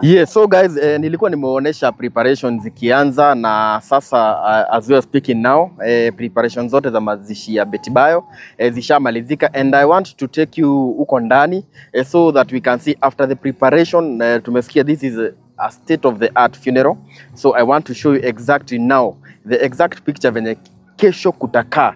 Yeah, so guys, nilikuwa nimeonyesha preparations zikianza na sasa as we are speaking now, preparations zote za mazishi ya Betty Bayo zishamalizika, and I want to take you huko ndani so that we can see after the preparation. Tumesikia this is a state of the art funeral, so I want to show you exactly now the exact picture venye kesho kutakaa.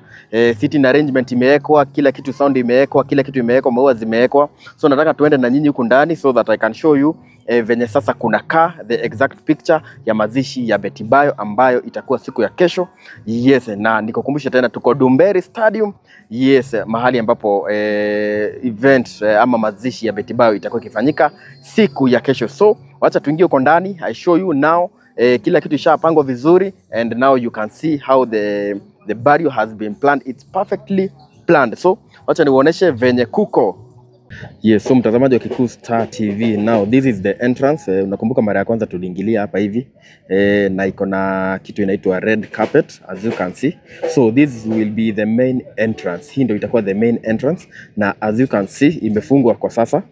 Sitting arrangement imewekwa, kila kitu, sound imewekwa, kila kitu imewekwa, maua zimewekwa. So nataka tuende na nyinyi huku ndani so that I can show you venye sasa kunakaa the exact picture ya mazishi ya Betty Bayo ambayo itakuwa siku ya kesho. Yes, na nikukumbusha tena tuko Dumberi Stadium. Yes, mahali ambapo event ama mazishi ya Betty Bayo itakuwa ikifanyika siku ya kesho. So wacha tuingie huko ndani, I show you now. Kila kitu ishapangwa vizuri, and now you can see how the burial has been planned. It's perfectly planned. So wacha niwaoneshe venye kuko. Yes, so mtazamaji wa Kikuu Star TV, now this is the entrance. Unakumbuka mara ya kwanza tuliingilia hapa hivi na iko na kitu inaitwa red carpet as you can see. So this will be the main entrance. Hii ndio itakuwa the main entrance, na as you can see imefungwa kwa sasa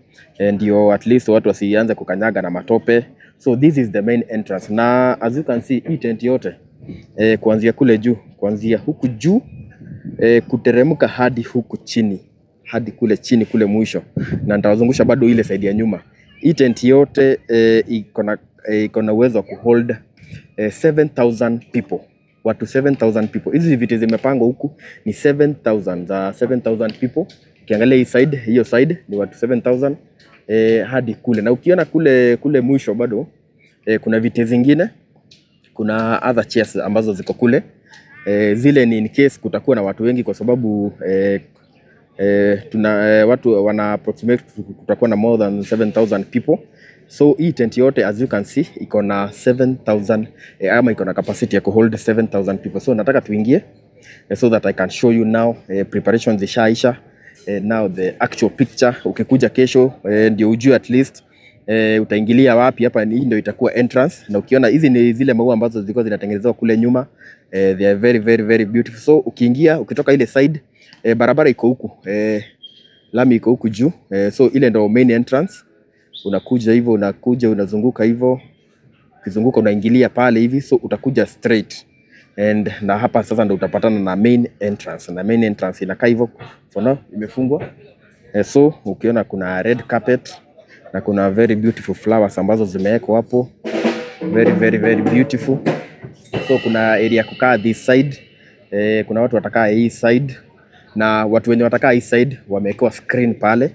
ndio at least watu wasianze kukanyaga na matope. So this is the main entrance, na as you can see hii tent yote kuanzia kule juu, kuanzia huku juu kuteremka hadi huku chini, hadi kule chini kule mwisho, na nitawazungusha bado ile side ya nyuma. Hii tent yote iko na uwezo wa kuhold 7,000 people, watu 7,000 people. Hizi viti zimepangwa huku ni 7,000 za 7,000 people. Ukiangalia hii side, hiyo side ni watu 7,000 hadi kule, na ukiona kule mwisho bado kuna viti zingine, kuna other chairs ambazo ziko kule. Zile ni in case kutakuwa na watu wengi, kwa sababu watu wana approximate kutakuwa na more than 7,000 people. So hii tent yote as you can see iko na 7,000 ama iko na capacity ya kuhold 7,000 people. So nataka tuingie so that I can show you now preparations zishaisha. Now the actual picture, ukikuja kesho ndio ujue at least utaingilia wapi. Hapa hii ndio itakuwa entrance, na ukiona hizi ni zile maua ambazo zilikuwa zinatengenezwa kule nyuma. They are very very very beautiful. So ukiingia, ukitoka ile side barabara iko huku, lami iko huku juu. So ile ndio main entrance. Unakuja hivyo, unazunguka hivyo, ukizunguka unaingilia pale hivi, so utakuja straight na hapa sasa ndio utapatana na main entrance, na main entrance inakaa hivyo. For now imefungwa. So ukiona kuna red carpet na kuna very beautiful flowers ambazo zimewekwa hapo, very very very beautiful. So kuna area kukaa this side, kuna watu watakaa hii side, na watu wenye watakaa hii side wamewekewa screen pale,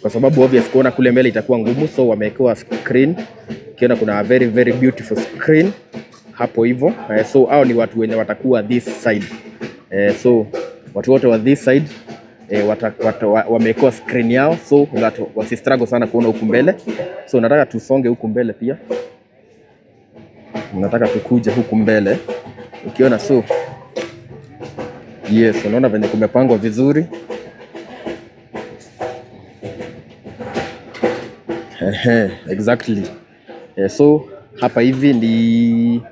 kwa sababu obvious kuona kule mbele itakuwa ngumu, so wamewekewa screen. Ukiona kuna very very beautiful screen hapo hivyo. So hao ni watu wenye watakuwa this side. So watu wote wa this side wamewekewa screen yao, so watu wasistruggle sana kuona huku mbele. So nataka tusonge huku mbele pia, nataka tukuje huku mbele. Ukiona, so yes, unaona venye kumepangwa vizuri. Exactly. So hapa hivi ni,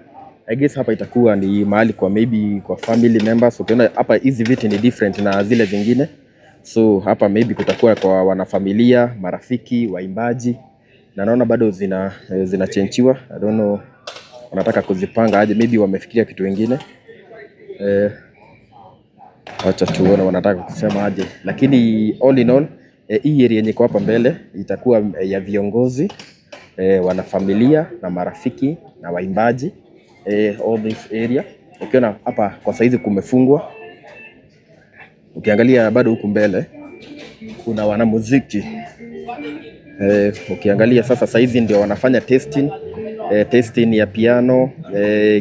I guess hapa itakuwa ni mahali kwa maybe kwa family members. Ukiona hapa hizi viti ni different na zile zingine. So hapa maybe kutakuwa kwa wanafamilia, marafiki, waimbaji, na naona bado zinachenchiwa. I don't know wanataka kuzipanga aje, maybe wamefikiria kitu kingine. Acha tuone wanataka kusema aje, lakini all in all hii area yenye kwa hapa mbele itakuwa ya viongozi, wanafamilia na marafiki na waimbaji, all this area. Ukiona hapa kwa saizi kumefungwa. Ukiangalia bado huku mbele kuna wanamuziki. Ukiangalia sasa saizi ndio wanafanya testing ya piano,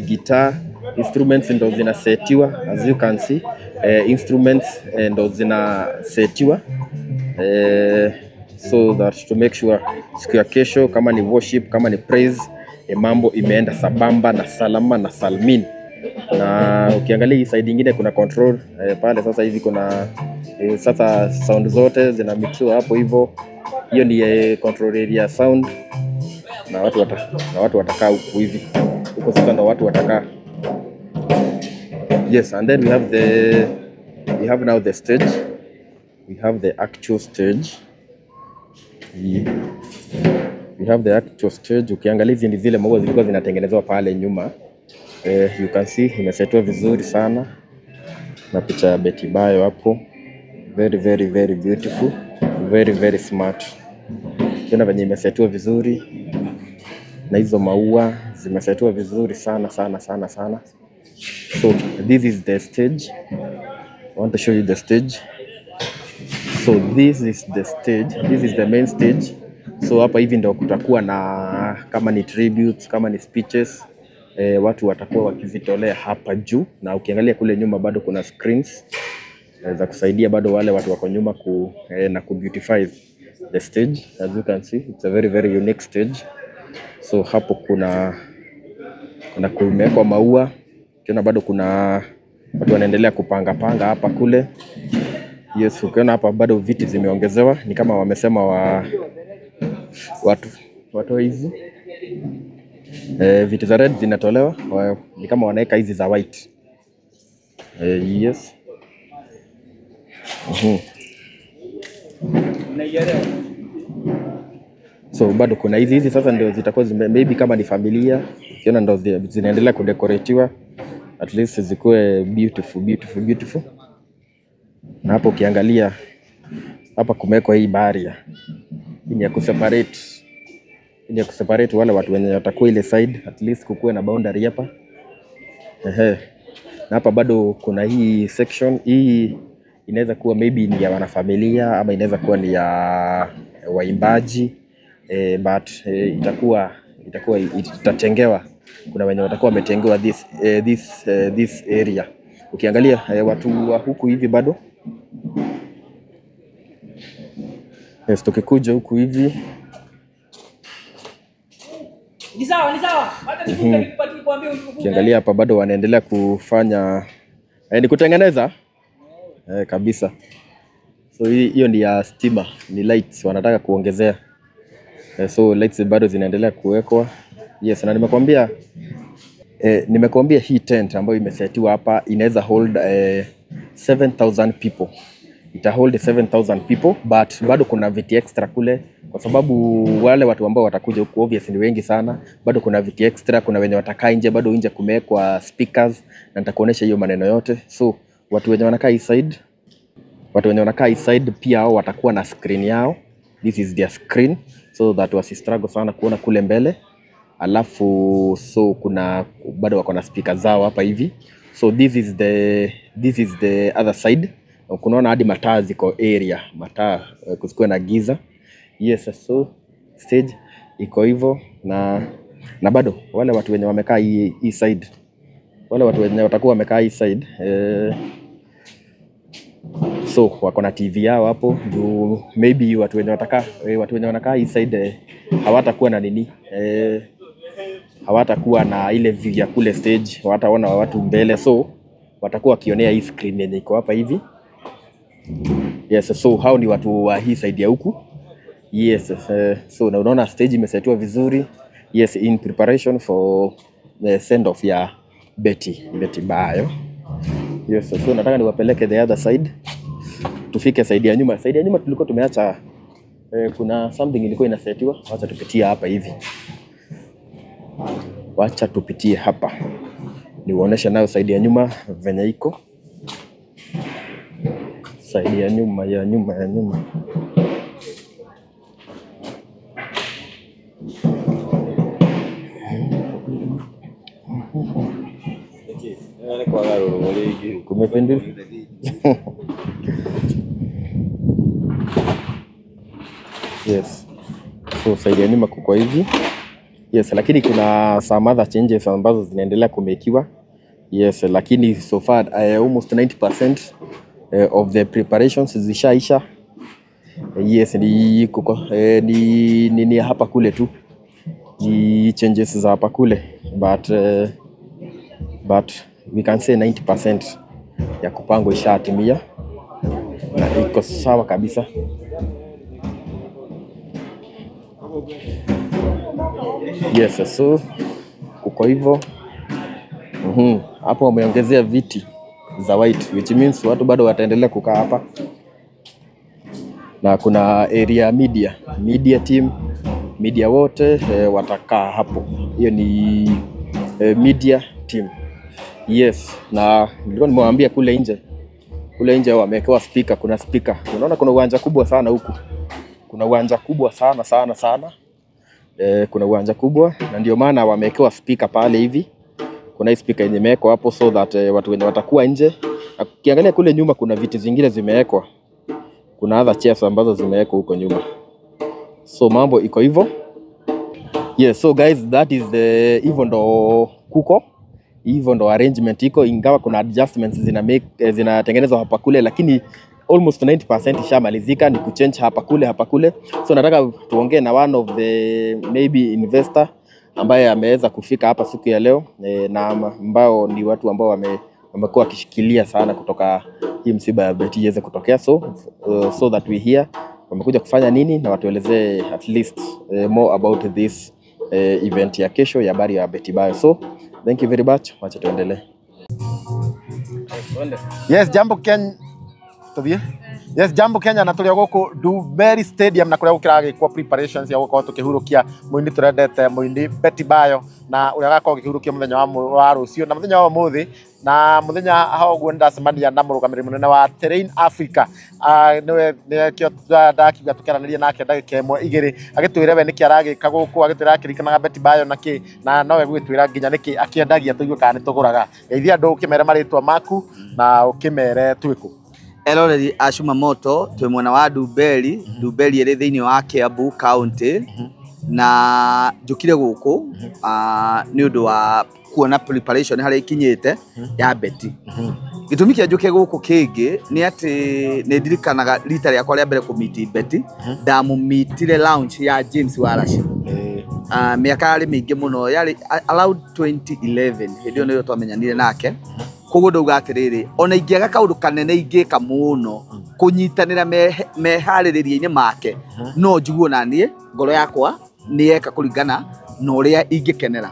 guitar, instruments ndio zinasetiwa as you can see. Instruments ndio zinasetiwa so that to make sure siku ya kesho kama ni worship, kama ni praise, mambo imeenda sabamba na salama na salmin. Na ukiangalia hii side nyingine kuna control pale. Sasa hivi kuna sasa sound zote zina mixiwa hapo hivyo. Hiyo ni control area sound, na watu watakaa huko hivi. Huko sasa ndo watu watakaa. Yes, and then we have now the stage. We have the actual stage. We have the actual stage. Ukiangalia hizi ni zile maua zilikuwa zinatengenezwa pale nyuma. You can see imesetwa vizuri sana na picha ya Betty Bayo hapo. Very very very beautiful, very very smart. Tena venye imesetwa vizuri na hizo maua zimesetwa vizuri sana sana sana sana. So this is the stage. I want to show you the stage. So this is the stage. This is the main stage. So hapa hivi ndio kutakuwa na kama ni tributes, kama ni speeches, watu watakuwa wakizitolea hapa juu, na ukiangalia kule nyuma bado kuna screens za kusaidia bado wale watu wako nyuma na ku beautify the stage. As you can see, it's a very very unique stage. So hapo kuna kumewekwa maua, tena bado kuna watu wanaendelea kupanga hapa kule. Yes, ukiona hapa bado viti zimeongezewa, ni kama wamesema watu hizi viti za red zinatolewa, ni kama wanaweka hizi za white. Yes. So bado kuna hizi sasa ndio zitakuwa maybe kama ni familia, ukiona ndio zinaendelea kudecoratiwa, at least zikuwe beautiful. Na hapo ukiangalia hapa kumewekwa hii barrier. Hii ni ya kuseparate wale watu wenye watakuwa ile side, at least kukuwe na boundary hapa. Na hapa bado kuna hii section. Hii inaweza kuwa maybe ni ya wanafamilia ama inaweza kuwa ni ya waimbaji, but itatengewa. Kuna wenye watakuwa wametengewa this area. Ukiangalia watu wa huku hivi bado, yes, tukikuja huku hivi ni sawa. Hata nikupatie kuambia ukiangalia hapa bado wanaendelea kufanya ni kutengeneza kabisa. So hiyo ni ya stima, ni lights wanataka kuongezea. So lights bado zinaendelea kuwekwa. Yes, na nimekuambia hii tent ambayo imesetiwa hapa inaweza hold 7,000 people. Ita hold 7,000 people, but bado kuna viti extra kule kwa sababu wale watu ambao watakuja huku obviously ni wengi sana. Bado kuna viti extra, kuna wenye watakaa nje, bado nje kumewekwa speakers na nitakuonesha hiyo maneno yote. So watu wenye wanakaa hii side pia hao watakuwa na screen yao. This is their screen so that wasistruggle sana kuona kule mbele. Alafu so kuna bado wako na speakers zao hapa hivi. So this is the other side. Kunaona hadi mataa ziko area, mataa kusikuwe na giza. Yes, so stage iko hivyo na bado wale watu wenye wamekaa hii side, wale watu wenye watakuwa wamekaa hii side so wako na TV yao hapo juu. Maybe watu wenye wanakaa hii side hawatakuwa na nini, hawatakuwa na ile view ya kule stage, hawataona watu mbele, so watakuwa wakionea hii screen yenye iko hapa hivi. Yes, so hao ni watu wa hii side ya huku. Yes, so na unaona stage imesetiwa vizuri. Yes, in preparation for the send off ya Betty Bayo. Yes, so nataka niwapeleke the other side. Tufike side ya nyuma. Side ya nyuma tulikuwa tumeacha kuna something ilikuwa inasetiwa. Wacha tupitie hapa hivi. Wacha tupitie hapa. Niwaonesha nayo side ya nyuma venye iko. Side ya nyuma. Kumependeza. Yes. So side ya nyuma kuko hivi. Yes, lakini kuna some other changes ambazo zinaendelea kumekiwa. Yes, lakini so far almost 90% of the preparations zishaisha. Yes, ni hapa kule tu. Ni changes za hapa kule, but we can say 90% ya kupango ishatimia na iko sawa kabisa. Yes, so kuko hivyo. Hapo wameongezea viti za white, which means watu bado wataendelea kukaa hapa. Na kuna area media team, media wote watakaa hapo. Hiyo ni media team. Yes, na nilikuwa nimewambia kule nje wamewekewa speaker, kuna speaker. Unaona kuna uwanja kubwa sana huku. Kuna uwanja kubwa sana. Kuna uwanja kubwa na ndio maana wamewekewa speaker pale hivi. Kuna hii speaker yenye imewekwa hapo so that watu wenye watakuwa nje. Ukiangalia kule nyuma kuna viti zingine zimewekwa. Kuna other chairs ambazo zimewekwa huko nyuma. So mambo iko hivyo. Yes, so guys, that is the hivyo ndo kuko. Hivyo ndo arrangement iko, ingawa kuna adjustments zinatengenezwa hapa kule, lakini almost 90% ishamalizika, ni kuchange hapa kule. So nataka tuongee na one of the maybe investor ambaye ameweza kufika hapa siku ya leo na ambao ni watu ambao wamekuwa wakishikilia sana kutoka hii msiba ya Betty iweze kutokea, so that we hear wamekuja kufanya nini na watuelezee at least more about this event ya kesho ya habari ya Betty Bayo. So thank you very much. Wacha tuendelee. Yes, jambo Kenya. Tobie. Yes, jambo Kenya na tuli goko Ndumberi Stadium na kuria gukira kwa preparations ya gukorwo tukihurukia muindi turendete muindi Betty Bayo na uria gakorwo gihurukia muthenya wa rucio na muthenya wa muthi na muthenya hao gwenda semania na murugamiri munene wa Terrain Africa. Niwe kio ndakiga tukiaraniria nake ndagika imwe igiri agitwire we niki aragika guku agitwira akirikanaga Betty Bayo na nowe gwitwira nginya niki akiendagia tuigue kana nituguraga. Geithia andu ukimere maritwa maku na ukimere twiku. Eloreri Ashuma Moto twe mwana wa Ndumberi iri thiini wa Kiambu County na njukire guku ni undu wa kuona preparation hari ikinyite ya Betty. Gitumi kia njuke guku kingi ni ati ni ndirikanaga rita ria kwa ria mbere kumiti Betty ndamumitire launch ya James Warashi miaka ari mingi muno yari around 2011 hindio niyo twamenyanire nake. Koguo ndauga atiriri ona ingiaga kaundu kanene ingika muno kunyitanira mehaririria-ini make no njiguo nanie ngoro yakwa ni eka kuringana na uria ingikenera.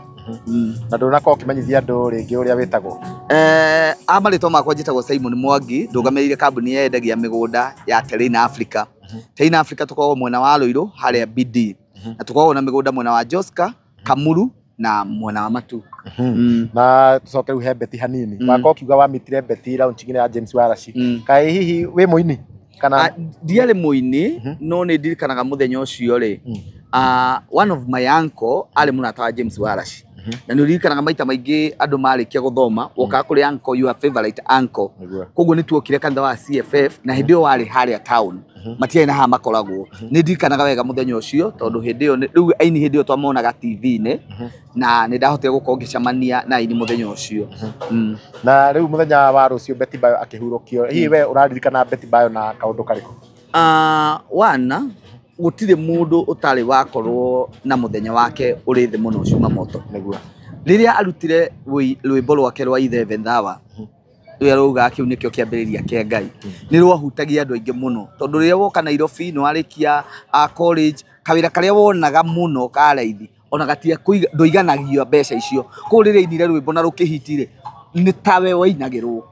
Na ndunako kimenyithia andu ringi uria witagwo amarito makwa njitagwo Simon Mwangi ndugamirire kambuni yendagia migunda ya Terrain Africa. Terrain Africa tukoragwo mwena wa Ruiru haria BD na tukoragwo na migunda mwena wa Joska, Kamuru na mwena wa Matu. Na tucoke riu Betty hanini wako kiuga wa mitire Betty launch ya James Warashi kai hihi we muini kana diale muini no ni ndirikanaga muthenya ucio ri one of my uncle ali munata wa James Warashi na ndirikanaga maita maingi andu marikia guthoma woka kuri uncle your favorite uncle koguo ni tuokire kanitha wa CFF na hindio wari haria town matia na ha makoragwo ni ndirikanaga wega muthenya ucio tondu hindio riu aini hindio twamonaga TV-ini na ni ndahotire gukorwo ngicamania na aini muthenya ucio. Na riu muthenya wa rucio Betty Bayo akihurukio hihi we uraririkana Betty Bayo na kaundu kariko? Wana gutire mundu utari wakorwo na muthenya wake uri thi muno Ashuma Moto niguo riria arutire rwimbo rwake rwa Ithe Thawa ruria ruga kiu nikio kiambiriria kia Ngai ni rwahutagia andu aingi muno tondu riria woka Nairobi no arikia college kawira karia wonaga muno ka raithi ona gatia ndoiganagio mbeca icio ko riria inire rwimbo na rukihitire ni tawe wainagirwo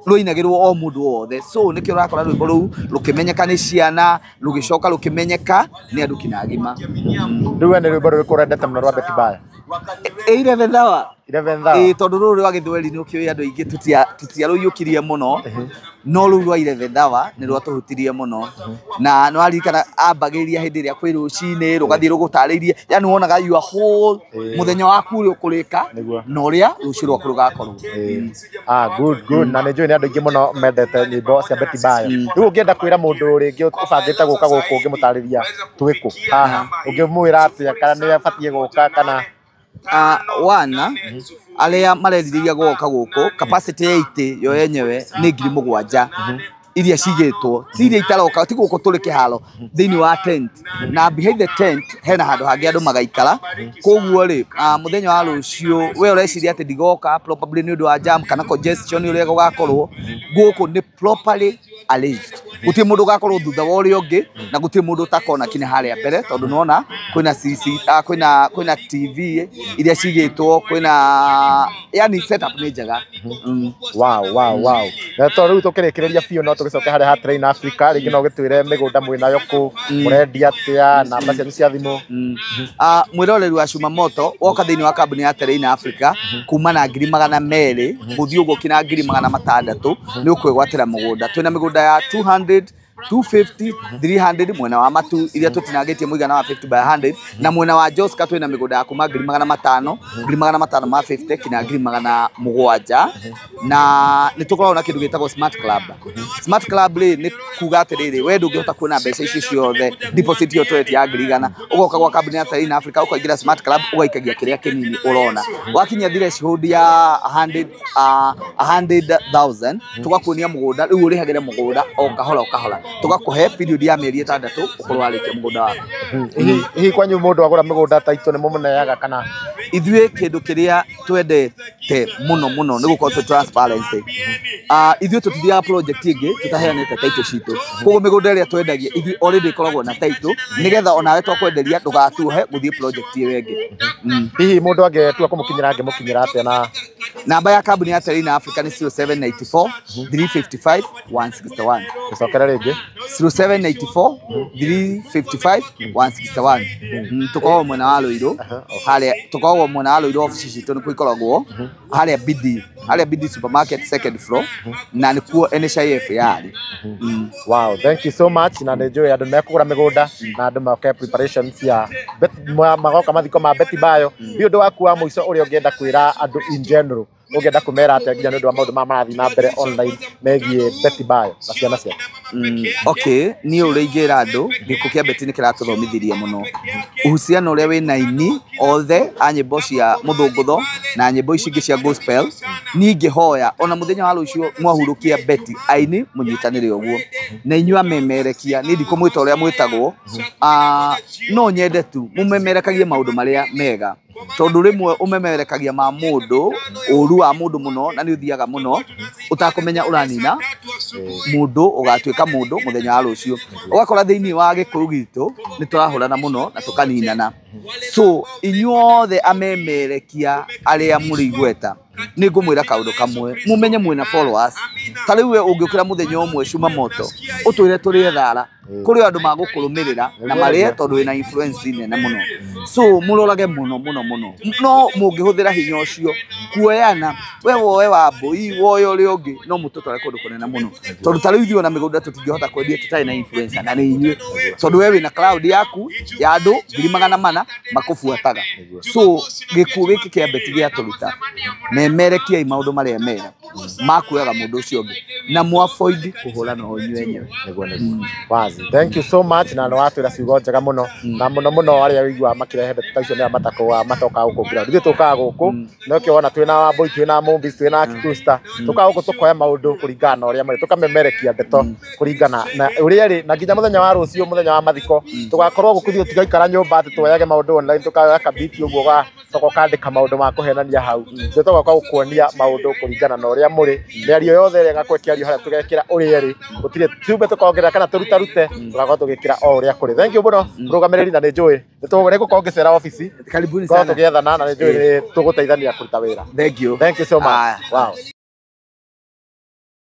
ruinagirwo o mundu wothe so nikio rakora rwimbo ruu rukimenyeka ni ciana rugicoka rukimenyeka ni andu kinagima. Riu ni rwimbo ruriku urendete muno rwa Betty Bayo? Ithe Thawa tondu ruru rwa Githweri ni ukio andu aingi tutiaruyukirie muno no ruru rwa Ithe Thawa ni rwatuhutirie muno na no arikana ambagiria hindi ria kwi rucini rugathie rugutaririe yani wonaga you a whole muthenya waku uri ukurika no uria rucio rwaku rugakorwo. Good na ni njui ni andu aingi muno mendete nyimbo cia Betty Bayo. Riu ungienda kwira mundu ringi ubangite guka guku ungimutariria twiku haha ungimwira atia kana ni abatie guka kana wana alia mareriria goka guku capacity 80 yo yenyewe ni 7,000 iria cigitwo iria itaroka ti guku turi kiharo thiini wa tent na behind the tent hena handu hangi andu magaikara koguo ri muthenya wa rucio we ureciria ati ndigoka probably ni undu wa jam kana congestion uria gugakorwo guku ni properly arranged gutie mundu gakorwo thutha wa uria ungi na gutie mundu utakona kinya haria mbere tondu nona kwina kwina TV iria cigitwo kwina yani setup ni njega. Wow. To riu tukirikiria biu no tugicoke haria ha Train Africa ringi no gitwire migunda mwinayo ku murendia atia namba cianyu cia thimu. Mwiroreri wa Shumamoto woka thiini wa kambuni ya Train Africa kuma na 200,000 guthii uguo kina 600,000 ni ukwigwatira mugunda. Twina migunda ya 200, 250, 300 mwena wa matu iria tutinangitie muigana wa 50 by 100 na mwena wa Joska twina migunda ya kuma 500, 550 kina 700 na nitukorwo na kindu gitagwo Smart Club. Smart Club ni kuga atiriri we ndungihota kuona mbeca ici ciothe deposit yo tweti ya 100 ugoka gwa kambuni ya Train Africa ukaingira Smart Club ugaikagia kiria kinini urona wakinya threshold ya 100,000 tugakuonia mugunda riu urihagire mugunda o kahora tugakuhe period ya mieri 6 ukorwo arikia mugunda wako. Hihi kwanyu mundu agura migunda taito ni mumuneaga kana ithue kindu kiria twendete muno ni gukorwo transparency. Ithue tutithiaga project ingi tutaheanite taito citu koguo migunda iria twendagia ithue already ikoragwo na taito nigetha onawe twakwenderia ndugatuhe guthie project iyo ingi. Hihi mundu angetua kumukinyira angemukinyira atia na namba ya kambuni ya Train Africa ni 0794 355 161 gicokera ringi 0794 355 161. Tukoragwo mwena wa Ruiru haria tukoragwo mwena wa Ruiru office citu ni kuikoragwo haria BD supermarket second floor na ni kuo NHIF yari. Wow, thank you so much na enjoy andu mekugura migunda na andu maka preparations ya magoka mathiko ma Betty Bayo ni undu waku wa muico uria ungienda kwira andu in general ungienda kumera atia nginya ni undu wa maundu marathi na mbere online megie Betty Bayo na ciana cia. Okay, ni uri ingira andu giko kia Betty ni kiratuthomithirie muno uhusiano uria wina ini othe anyimbo cia muthungutho na nyimbo ici ingi cia gospel ni ngihoya ona muthenya wa rucio mwahurukia Betty aini munyitanire uguo na inyua memerekia ni ndikumwita uria mwitagwo no nyende tu mumemerekagie maundu maria mega tondu rimwe umemerekagia ma mundu uru wa mundu muno na ni uthiaga muno utakumenya uranina mundu ugatuika mundu muthenya wa rucio ugakora thiini wa gikuru gitu ni turahurana muno na tukaninana so inyuothe amemerekia aria muri igweta ni ngumwira kaundu kamwe mumenye mwina followers tariwe ungiukira muthenya umwe Shumamoto utwire turi thara kuri andu magukurumirira na marie tondu wina influence nene muno so murorage muno no mungihuthira hinya ucio kuoyana we woe wa mbui woe uri ungi no mutotore kundu kunene muno tondu tariu thio na migunda tutingihota kwendia tutari na influencer na ni inyue tondu we wina cloud yaku ya andu 400 makufuataga so gikuo giki kia Betty gia turuta memerekia maundu maria mega makuyaga mundu ucio ungi na mwafoidi kuhurana ho inyue enyewe wazi. Thank you so much na nwatwira ciugo njega muno na muno aria wigua makirehe taicio ni matako matoka guku ground ithu tukaga guku no kio ona twina wa boy twina Mombis twina Kitusta tukaga guku tukoya maundu kuringana uria mari tukamemerekia ndeto kuringana na uria ri na nginya muthenya wa rucio muthenya wa mathiko tugakorwo gukuthio tigaikara nyumba ati twoyage maundu online tukaga kabiti uguo ga toko kandika maundu ma kuhenania hau ndio tugoka gukuonia maundu kuringana na uria muri miario yothe ri gakwekiario haria tugekira uria ri gutire tube tukongerera kana turute tugakorwo tugikira o uria kuri. Thank you muno murugamiriri na ni njui nitugore gukorwo ngicera office karibuni sana tugiethana na ni njui tuguteithania kuruta wira. Thank you so much. Wow.